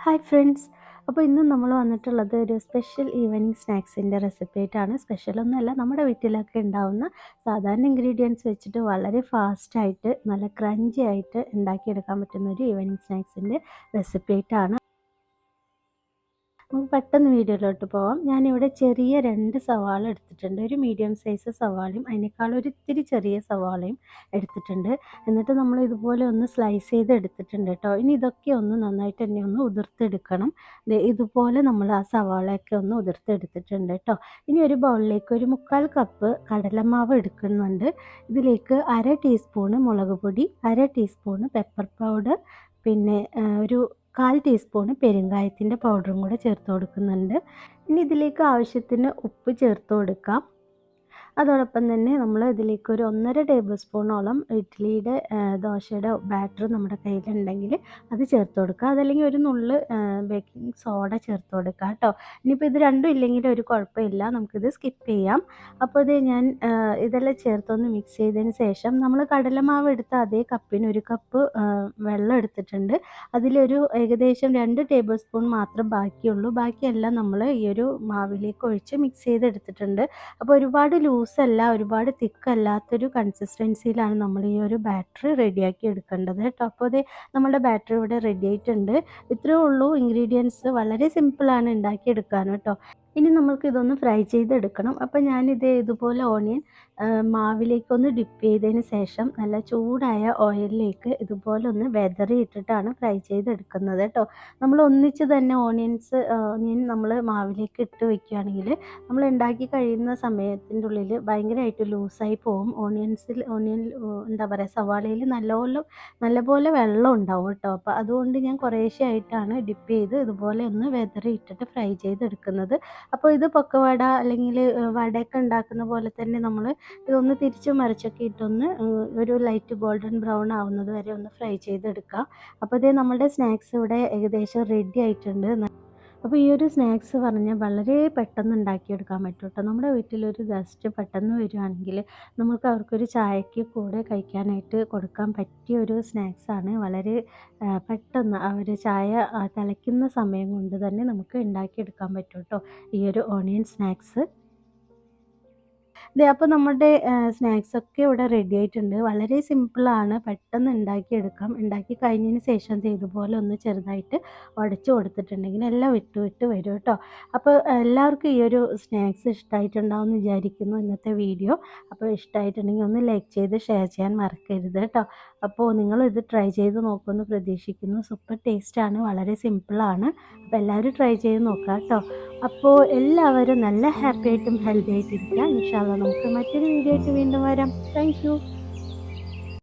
Hi friends. അപ്പോൾ ഇന്ന് നമ്മൾ വന്നിട്ടുള്ളത് ഒരു സ്പെഷ്യൽ ഈവനിങ് സ്നാക്സിൻ്റെ റെസിപ്പി ആയിട്ടാണ്. സ്പെഷ്യലൊന്നുമല്ല, നമ്മുടെ വീട്ടിലൊക്കെ ഉണ്ടാവുന്ന സാധാരണ ഇൻഗ്രീഡിയൻസ് വെച്ചിട്ട് വളരെ ഫാസ്റ്റായിട്ട് നല്ല ക്രഞ്ചി ആയിട്ട് ഉണ്ടാക്കിയെടുക്കാൻ പറ്റുന്ന ഒരു ഈവനിങ് സ്നാക്സിൻ്റെ റെസിപ്പി ആയിട്ടാണ്. നമുക്ക് പെട്ടെന്ന് വീഡിയോയിലോട്ട് പോവാം. ഞാനിവിടെ ചെറിയ 2 സവാള എടുത്തിട്ടുണ്ട്. ഒരു മീഡിയം സൈസ് സവാളയും അതിനേക്കാൾ ഒരു ഇത്തിരി ചെറിയ സവാളയും എടുത്തിട്ടുണ്ട്. എന്നിട്ട് നമ്മൾ ഇതുപോലെ ഒന്ന് സ്ലൈസ് ചെയ്ത് എടുത്തിട്ടുണ്ട് കേട്ടോ. ഇനി ഇതൊക്കെ ഒന്ന് നന്നായിട്ട് തന്നെ ഒന്ന് ഉതിർത്തെടുക്കണം. ഇതുപോലെ നമ്മൾ ആ സവാളയൊക്കെ ഒന്ന് ഉതിർത്തെടുത്തിട്ടുണ്ട് കേട്ടോ. ഇനി ഒരു ബൗളിലേക്ക് ഒരു 1/4 കപ്പ് കടലമാവ് എടുക്കുന്നുണ്ട്. ഇതിലേക്ക് 1/2 ടീസ്പൂണ് മുളക് പൊടി, 1/2 ടീസ്പൂണ് പെപ്പർ പൗഡർ, പിന്നെ ഒരു 1/4 ടീസ്പൂണ് പെരുങ്കായത്തിൻ്റെ പൗഡറും കൂടെ ചേർത്ത് കൊടുക്കുന്നുണ്ട്. ഇനി ഇതിലേക്ക് ആവശ്യത്തിന് ഉപ്പ് ചേർത്ത് കൊടുക്കാം. അതോടൊപ്പം തന്നെ നമ്മൾ ഇതിലേക്ക് ഒരു 1.5 ടേബിൾ സ്പൂണോളം ഇഡ്ഡലിയുടെ ദോശയുടെ ബാറ്റർ നമ്മുടെ കയ്യിലുണ്ടെങ്കിൽ അത് ചേർത്ത് കൊടുക്കുക. അതല്ലെങ്കിൽ ഒരു നുള്ള് ബേക്കിംഗ് സോഡ ചേർത്ത് കൊടുക്കുക കേട്ടോ. ഇനിയിപ്പോൾ ഇത് രണ്ടും ഇല്ലെങ്കിൽ ഒരു കുഴപ്പമില്ല, നമുക്കിത് സ്കിപ്പ് ചെയ്യാം. അപ്പോൾ ഇത് ഞാൻ ഇതെല്ലാം ചേർത്തൊന്ന് മിക്സ് ചെയ്തതിന് ശേഷം നമ്മൾ കടലമാവ് എടുത്ത അതേ കപ്പിന് 1 കപ്പ് വെള്ളം എടുത്തിട്ടുണ്ട്. അതിലൊരു ഏകദേശം 2 ടേബിൾ സ്പൂൺ മാത്രം ബാക്കിയുള്ളൂ. ബാക്കിയെല്ലാം നമ്മൾ ഈ ഒരു മാവിലേക്ക് ഒഴിച്ച് മിക്സ് ചെയ്തെടുത്തിട്ടുണ്ട്. അപ്പോൾ ഒരുപാട് ലൂസല്ല, ഒരുപാട് തിക്കല്ലാത്തൊരു കൺസിസ്റ്റൻസിയിലാണ് നമ്മൾ ഈ ഒരു ബാറ്റർ റെഡിയാക്കി എടുക്കേണ്ടത് കേട്ടോ. അപ്പോൾ അത് നമ്മുടെ ബാറ്റർ ഇവിടെ റെഡി ആയിട്ടുണ്ട്. ഇത്രയേ ഉള്ളൂ ഇൻഗ്രീഡിയൻസ്. വളരെ സിമ്പിളാണ് ഉണ്ടാക്കിയെടുക്കാൻ കേട്ടോ. ഇനി നമുക്ക് ഇതൊന്ന് ഫ്രൈ ചെയ്തെടുക്കണം. അപ്പോൾ ഞാനിത് ഇതുപോലെ ഓണിയൻ മാവിലേക്കൊന്ന് ഡിപ്പ് ചെയ്തതിന് ശേഷം നല്ല ചൂടായ ഓയിലിലേക്ക് ഇതുപോലെ ഒന്ന് വെതറിയിട്ടിട്ടാണ് ഫ്രൈ ചെയ്തെടുക്കുന്നത് കേട്ടോ. നമ്മൾ ഒന്നിച്ച് തന്നെ ഓണിയൻ നമ്മൾ മാവിലേക്ക് ഇട്ട് വയ്ക്കുകയാണെങ്കിൽ നമ്മൾ ഉണ്ടാക്കി കഴിയുന്ന സമയത്തിൻ്റെ ഉള്ളിൽ ഭയങ്കരമായിട്ട് ലൂസായി പോകും. ഓണിയൻ എന്താ പറയുക, സവാളയിൽ നല്ലപോലെ വെള്ളം ഉണ്ടാവും കേട്ടോ. അപ്പോൾ അതുകൊണ്ട് ഞാൻ കുറേശ്ശെ ആയിട്ടാണ് ഡിപ്പ് ചെയ്ത് ഇതുപോലെ ഒന്ന് വെതറി ഇട്ടിട്ട് ഫ്രൈ ചെയ്തെടുക്കുന്നത്. അപ്പോൾ ഇത് പൊക്കവട അല്ലെങ്കിൽ വടയൊക്കെ ഉണ്ടാക്കുന്ന പോലെ തന്നെ നമ്മൾ ഇതൊന്ന് തിരിച്ചും മറിച്ചൊക്കെ ഇട്ടൊന്ന് ഒരു ലൈറ്റ് ഗോൾഡൻ ബ്രൗൺ ആവുന്നത് വരെ ഒന്ന് ഫ്രൈ ചെയ്തെടുക്കാം. അപ്പോൾ ഇതേ നമ്മുടെ സ്നാക്സ് ഇവിടെ ഏകദേശം റെഡി ആയിട്ടുണ്ട്. അപ്പോൾ ഈ ഒരു സ്നാക്സ് പറഞ്ഞാൽ വളരെ പെട്ടെന്ന് ഉണ്ടാക്കിയെടുക്കാൻ പറ്റും കേട്ടോ. നമ്മുടെ വീട്ടിലൊരു ഗസ്റ്റ് പെട്ടെന്ന് വരുവാണെങ്കിൽ നമുക്ക് അവർക്കൊരു ചായക്ക് കൂടെ കഴിക്കാനായിട്ട് കൊടുക്കാൻ പറ്റിയ ഒരു സ്നാക്സാണ്. വളരെ പെട്ടെന്ന് അവർ ചായ തിളയ്ക്കുന്ന സമയം കൊണ്ട് തന്നെ നമുക്ക് ഉണ്ടാക്കിയെടുക്കാൻ പറ്റും കേട്ടോ ഈ ഒരു ഓണിയൻ സ്നാക്സ്. അപ്പോൾ നമ്മുടെ സ്നാക്സൊക്കെ ഇവിടെ റെഡി ആയിട്ടുണ്ട്. വളരെ സിമ്പിളാണ്, പെട്ടെന്ന് ഉണ്ടാക്കിയെടുക്കാം. ഉണ്ടാക്കി കഴിഞ്ഞതിന് ശേഷം ഇതുപോലെ ഒന്ന് ചെറുതായിട്ട് ഉടച്ചു കൊടുത്തിട്ടുണ്ടെങ്കിൽ എല്ലാം വിട്ട് വരും കേട്ടോ. അപ്പോൾ എല്ലാവർക്കും ഈ ഒരു സ്നാക്സ് ഇഷ്ടമായിട്ടുണ്ടാവും എന്ന് വിചാരിക്കുന്നു ഇന്നത്തെ വീഡിയോ. അപ്പോൾ ഇഷ്ടമായിട്ടുണ്ടെങ്കിൽ ഒന്ന് ലൈക്ക് ചെയ്ത് ഷെയർ ചെയ്യാൻ മറക്കരുത് കേട്ടോ. അപ്പോൾ നിങ്ങളിത് ട്രൈ ചെയ്ത് നോക്കുമെന്ന് പ്രതീക്ഷിക്കുന്നു. സൂപ്പർ ടേസ്റ്റാണ്, വളരെ സിമ്പിളാണ്. അപ്പോൾ എല്ലാവരും ട്രൈ ചെയ്ത് നോക്കാം കേട്ടോ. അപ്പോൾ എല്ലാവരും നല്ല ഹാപ്പി ആയിട്ടും ഹെൽത്തി ആയിട്ടിരിക്കുക. ഇൻഷാ അല്ലാഹ് നമുക്ക് മറ്റൊരു വീഡിയോ ആയിട്ട് വീണ്ടും വരാം. Thank you.